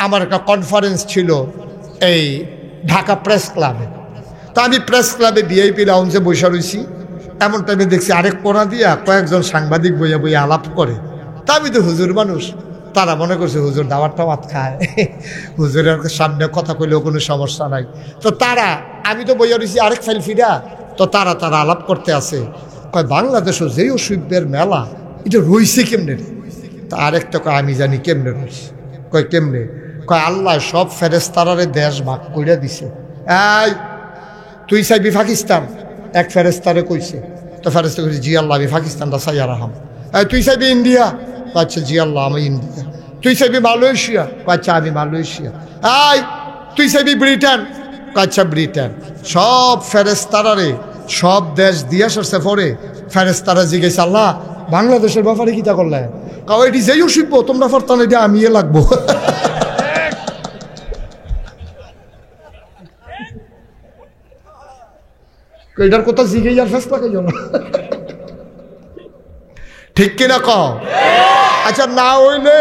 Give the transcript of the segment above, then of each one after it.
আমার একটা কনফারেন্স ছিল এই ঢাকা প্রেস ক্লাবে। তা আমি প্রেস ক্লাবে ভিআইপি লাউঞ্জে বসে রয়েছি। এমন টাইমে দেখছি আরেক কোণা দিয়া কয়েকজন সাংবাদিক বইয়া বইয়া আলাপ করে। তা আমি তো হুজুর মানুষ, তারা মনে করছে হুজুর দাওয়াত টাওয়াত খায়, হুজুরের সামনে কথা কইলেও কোনো সমস্যা নাই। তো তারা, আমি তো বইয়া রয়েছি আরেক ফাইল ফিরা, তো তারা আলাপ করতে আছে। কয় বাংলাদেশও যেই অসুবিধের মেলা, এটা রইছে কেমনে রে? তা আরেকটা কয় আমি জানি কেমনে রয়েছে। কয় কেমনে? কয় আল্লাহ সব ফেরেশতারে দেশ ভাগ করে দিছে। এই তুই চাইবি পাকিস্তান? এক ফেরেশতারে কইছে। তো ফেরেশতা কইছে জি আল্লাহ আমি পাকিস্তানটা চাই আর আহাম। তুই চাইবি ইন্ডিয়া? আচ্ছা জি আল্লাহ আমি ইন্ডিয়া। তুই চাইবি মালয়েশিয়া? আচ্ছা আমি মালয়েশিয়া। তুই চাইবি ব্রিটেন? আচ্ছা ব্রিটেন। সব ফেরেশতারে সব দেশ দিয়া সরছে পরে ফেরেশতারা জিজ্ঞেস আল্লাহ বাংলাদেশের ব্যাপারে কিতা করলে? কাউ এটি যেই অসুখ তোমরা ফরতান এটা আমিয়ে লাগবো। এটার কথা জিগে আর ফেসলা খাইও না, ঠিক কিনা কও? আচ্ছা না হইলে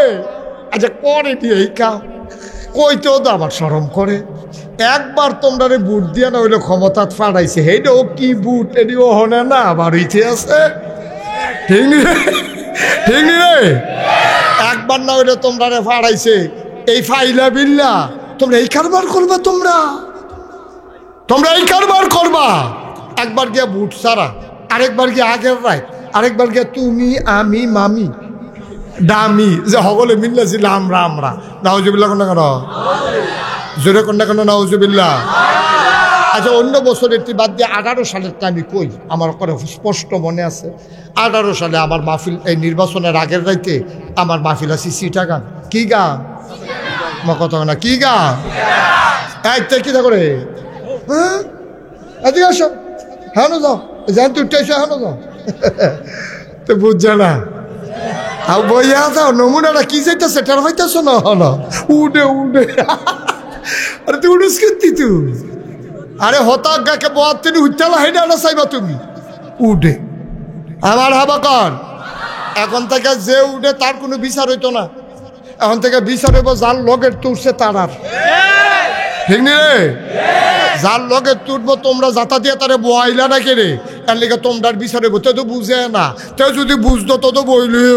আচ্ছা করে দিয়ে এই কাম কইতেও তো আবার শরম করে। একবার তোমরা বুট দিয়া না হইলে ক্ষমতা ফাটাইছে, সেইটাও কি বুট এটিও হনে না আবার হইতে আছে, ঠিক রে? একবার না হইলে তোমরা ফাটাইছে, এই ফাইলা বিল্লা তোমরা এই কারবার করবা, তোমরা এই কারবার করবা। একবার গিয়া বুট সারা, আরেকবার গিয়া আগের রায়, আরেকবার গিয়া তুমি আমি মামি দামি যে সকলে মিললেছিল আমরা নাউজুবিল্লাহ কোন কেন জোরে কোনটা কেন নাউজুবিল্লাহ। আচ্ছা অন্য বছরের বাদ দিয়ে 18 সালেরটা আমি কই, আমার করে স্পষ্ট মনে আছে। 18 সালে আমার মাহফিল, এই নির্বাচনের আগের রাইতে আমার মাহফিল আছে চিটাগাং। কি গান? কথা না কি গান? একটা কি করে হ্যাঁ এদিকে আসো, হ্যাঁ যাও জান তুই উঠে হ্যাঁ যাও, তো বুঝছে না আর বইয়া যাও নমুনাটা কি চাইতেছে টের পাইতেছ না হলো উডে আরে তুই উড়ুস কিন্তু তুই আরে হতাজ্ঞাকে বহার তিনি উঠতেলা হেঁটে আনা চাইবা তুমি উডে আমার হাবা কর। এখন থেকে যে উঠে তার কোনো বিচার হইতো না, এখন থেকে বিচার হইব যার লগের তুলছে তার। আর ঠিক নি রে? যার লগে তুটবো তোমরা যাতা দিয়ে তারে বইলা না কেড়ে এর লেগে তোমরা বিচার হইব। তো বুঝে না, তো যদি বুঝতো তো বইলি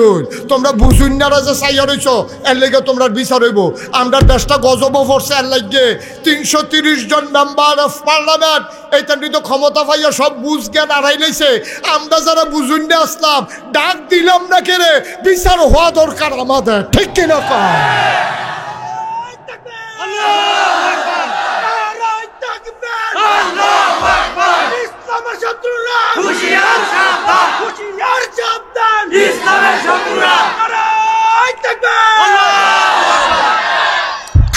তোমরা বুঝুন না যে চাইয়া রইছ এর লেগে তোমরা বিচার হইব। আমরা দেশটা গজব পড়ছে এর লাগে 330 জন মেম্বার অফ পার্লামেন্ট এইটা নিত ক্ষমতা পাইয়া সব বুঝ জ্ঞান আড়াই লাইছে। আমরা যারা বুঝুন না আসলাম ডাক দিলাম না কেড়ে, বিচার হওয়া দরকার আমাদের, ঠিক কিনা?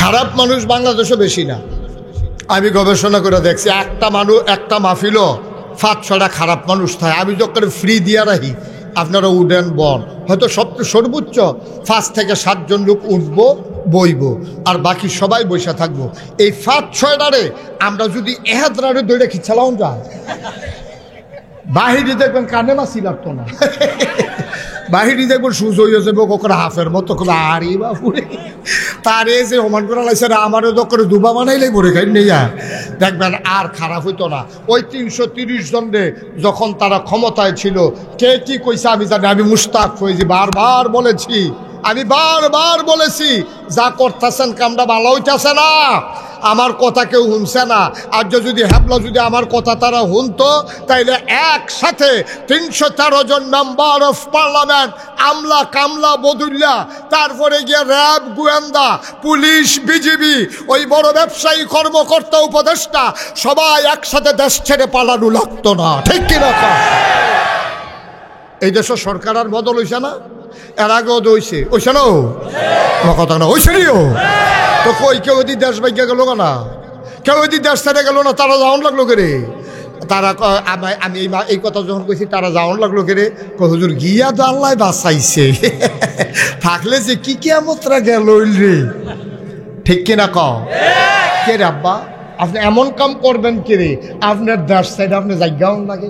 খারাপ মানুষ বাংলাদেশে বেশি না, আমি গবেষণা করে দেখছি। একটা মাহফিলও 5-6টা খারাপ মানুষ থাকে। আমি যখন ফ্রি দিয়া রাখি আপনারা উডেন বন, হয়তো সর্বোচ্চ 5 থেকে 7 জন লোক উঠবো বইব আর বাকি সবাই বসে থাকবো। এই 5-6টারে আমরা যদি এহাদরারে দৌড়ে খিচালাম যায় বাহিরে দেখবেন কানে মাছি লাগতো না, বাহিরে দেখবেন সুজ হয়ে যাবে কখনো হাফের মতো করে আরে বাপুরে তার এই যে সমান করা লাগছে না আমারও করে দুবা বানাইলেই মরে খাই নেই দেখবেন আর খারাপ হইতো না। ওই 330 জনে যখন তারা ক্ষমতায় ছিল কে কি কইছে আমি জানি, আমি মুস্তাক ফৈজি বারবার বলেছি যা করতেছেন কামটা ভালো হইতেছে না, আমার কথা কেউ শুনছে না। আর যদি হ্যাবলা যদি আমার কথা তারা শুনতো তাইলে একসাথে 313 জন মেম্বার অফ পার্লামেন্ট, আমলা কামলা বদুল্লা, তারপরে গিয়ে র্যাব গোয়েন্দা পুলিশ বিজিবি ওই বড় ব্যবসায়ী কর্মকর্তা উপদেষ্টা সবাই একসাথে দেশ ছেড়ে পালানো লাগতো না, ঠিক কিনা? এই দেশের সরকার আর বদল হইছে না, এর আগেও হইছে না কথা না হইছে নিও তো কই কেউ যদি দেশ ভাগ্যে গেল না, কেউ যদি দেশ ছেড়ে গেল না, তারা যাওয়ান লাগলো কে রে? তারা আমি এই কথা যখন কইছি তারা যাওয়ান লাগলো কে রে? হুজুর গিয়া তো আল্লাহ বাঁচাইছে, থাকলে যে কি কিয়ামতরা গেল রে, ঠিক কিনা? কে রে আব্বা আপনি এমন কাম করবেন কে রে? আপনার দেশ সাইড আপনি জায়গাও লাগে,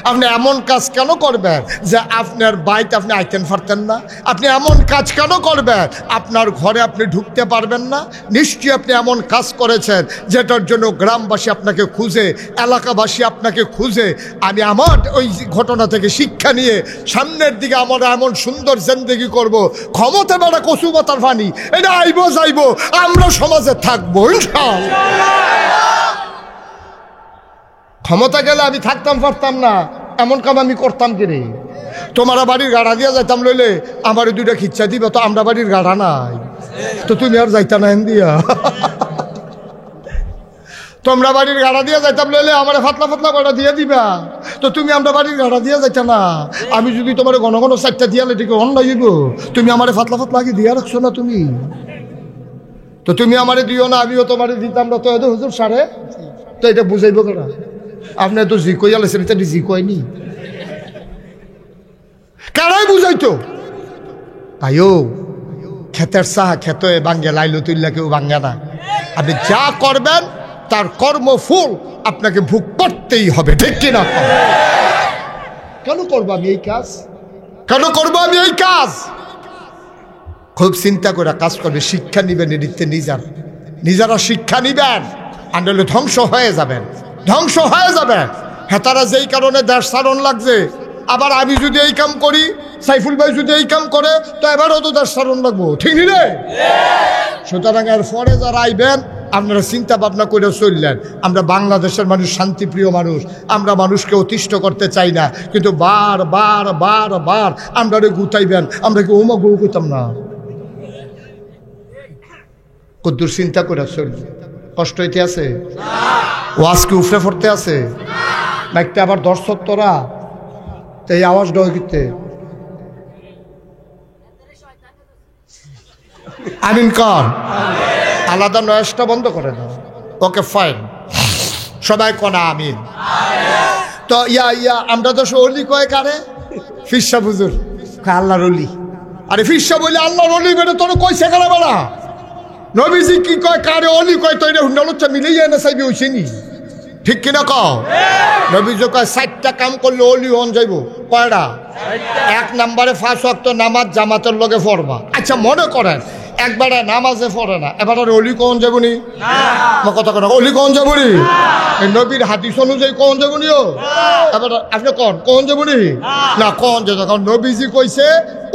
আপনি এমন কাজ কেন করবেন যে আপনার বাড়িতে আপনি আইতেন পারতেন না? আপনি এমন কাজ কেন করবেন আপনার ঘরে আপনি ঢুকতে পারবেন না? নিশ্চয়ই আপনি এমন কাজ করেছেন যেটার জন্য গ্রামবাসী আপনাকে খুঁজে, এলাকাবাসী আপনাকে খুঁজে। আমি আমার ওই ঘটনা থেকে শিক্ষা নিয়ে সামনের দিকে আমরা এমন সুন্দর জিন্দেগি করব। ক্ষমতা বেড়া কচুপাতার পানি, এটা আইব যাইব, আমরা সমাজে থাকবো ইনশাআল্লাহ। ক্ষমতা গেলে আমি থাকতাম পারতাম না এমন কাম আমি করতাম কি রে? তোমারা বাড়ির গাড়া দিয়া যাইতাম লইলে আমার দুইটা খিচ্ছা দিবে, তো আমরা বাড়ির গাড়া নাই, তো তুমি আর যাইতা না এন দিয়া। তোমরা বাড়ির গাড়া দিয়া যাইতাম লইলে আমার ফাতলা ফাতলা গাড়া দিয়ে দিবা, তো তুমি আমরা বাড়ির গাড়া দিয়া যাইতা না। আমি যদি তোমার ঘন ঘন চারটা দিয়ালে ঠিক অন লাগিব, তুমি আমার ফাতলা ফাতলা আগে দিয়া রাখছো না তুমি, তো তুমি আমারে দিও না, আমিও তোমারে দিতাম না, তো এত হুজুর সারে তো এটা বুঝাইব কেনা? আপনি তো জি কই আলেছেন, এটা জি কয়নি, কারাই বুঝাইতো? ভাইও ক্ষেতের চাহ খেতে বাঙ্গে লাইলো তুল্লা কেউ বাঙ্গে না। আপনি যা করবেন তার কর্মফল আপনাকে ভোগ করতেই হবে, ঠিক কিনা? কেন করবো আমি এই কাজ? কেন করবো আমি এই কাজ? খুব চিন্তা করে কাজ করবে, শিক্ষা নিবেন, এদিকে নিজেরা শিক্ষা নিবেন, আনলে ধ্বংস হয়ে যাবেন, ধ্বংস হয়ে যাবেন। হেতারা যেই কারণে দেশ সারণ লাগছে, আবার আমি যদি এই কাম করি, সাইফুল ভাই যদি এই কাম করে, তো এবারও তো দেশ সারণ লাগবো, ঠিক নি রে? সুতরাং এর পরে যারা আইবেন আপনারা চিন্তা ভাবনা করে চললেন। আমরা বাংলাদেশের মানুষ শান্তিপ্রিয় মানুষ, আমরা মানুষকে অতিষ্ঠ করতে চাই না, কিন্তু বার বার বার বার আমরা গুতাইবেন, আমরা কি ওমা গরু করতাম না? কদ্দুর চিন্তা করে চলবে, কষ্ট হইতে আছে, ওয়াজকে উফরে পড়তে আছে, মাইকতে আবার দর্শক তোরা, তো এই আওয়াজ ডয় কিতে আমিন কর, আলাদা নয়েজটা বন্ধ করে দাও। ওকে ফাইন, সবাই কনা আমিন। তো আমরা তো অলি কয় কারে? ফিরসা বুজুর আল্লাহর অলি। আরে ফিরসা বলে আল্লাহর অলি বেড়ে তোর কইছে কারা বেড়া? নবীজি কি কয় কারে অলি কয়, তো এটা হুন্ডালুচ্ছা মিলেই যায় না, চাইবি হইছে নি, ঠিক কিনা কও? নবীজি কয় 4টা কাম করলে অলি হন যাইব। কয়টা? 1 নম্বরে 5 ওয়াক্ত নামাজ জামাতের লগে পড়বা। আচ্ছা মনে করেন একবারে নামাজে পড়ে না, এবার অলি কখন যাবো নি? কথা কথা অলি কখন যাবো নি? নবীর হাদিস অনুযায়ী কখন যাবো নি? এবার আপনি কখন যাবো নি? না কখন যাবো, কারণ নবীজি কইছে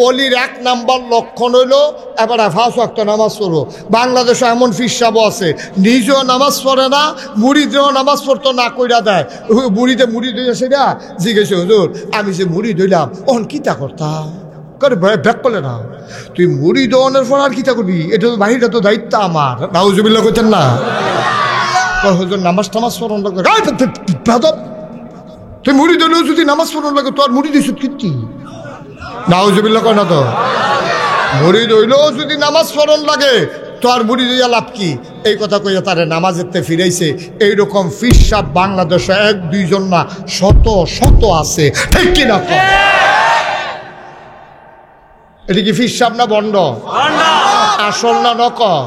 অলির 1 নাম্বার লক্ষণ হইলো এবার 5 ওয়াক্ত নামাজ পড়ো। বাংলাদেশে এমন ফিরসাবো আছে, নিজেও নামাজ পড়ে না, মুড়িদেও নামাজ পড়তো না কইরা দেয়। মুড়ি দিয়ে সেটা জিজ্ঞেস হুজুর আমি যে মুড়ি ধইলাম ওহন কিতা করতাম করে ব্যাক করলে না, তুই মুড়ি দোয়ানোর পর আর কিতা করবি? এটা তো বাহিরটা তো দায়িত্ব আমার। নাউজুবিল্লাহ করতেন না? হুজুর নামাজ টামাজ পড়ন লাগবে, তুই মুড়ি দিলেও যদি নামাজ পড়ন লাগে তো আর মুড়ি দিস কীর্তি। নাউজুবিল্লাহ কয় না তো? মুড়ি দইলেও যদি নামাজ পড়ন লাগে তো আর মুড়ি দিয়া লাভ কি? এই কথা কইয়া তারে নামাজের ফিরাইছে। এইরকম ফিরসাব বাংলাদেশে 1-2 জন না, শত শত আছে, ঠিক কিনা? এটা কি ফিরসাব না বন্ড? আসল না নকল?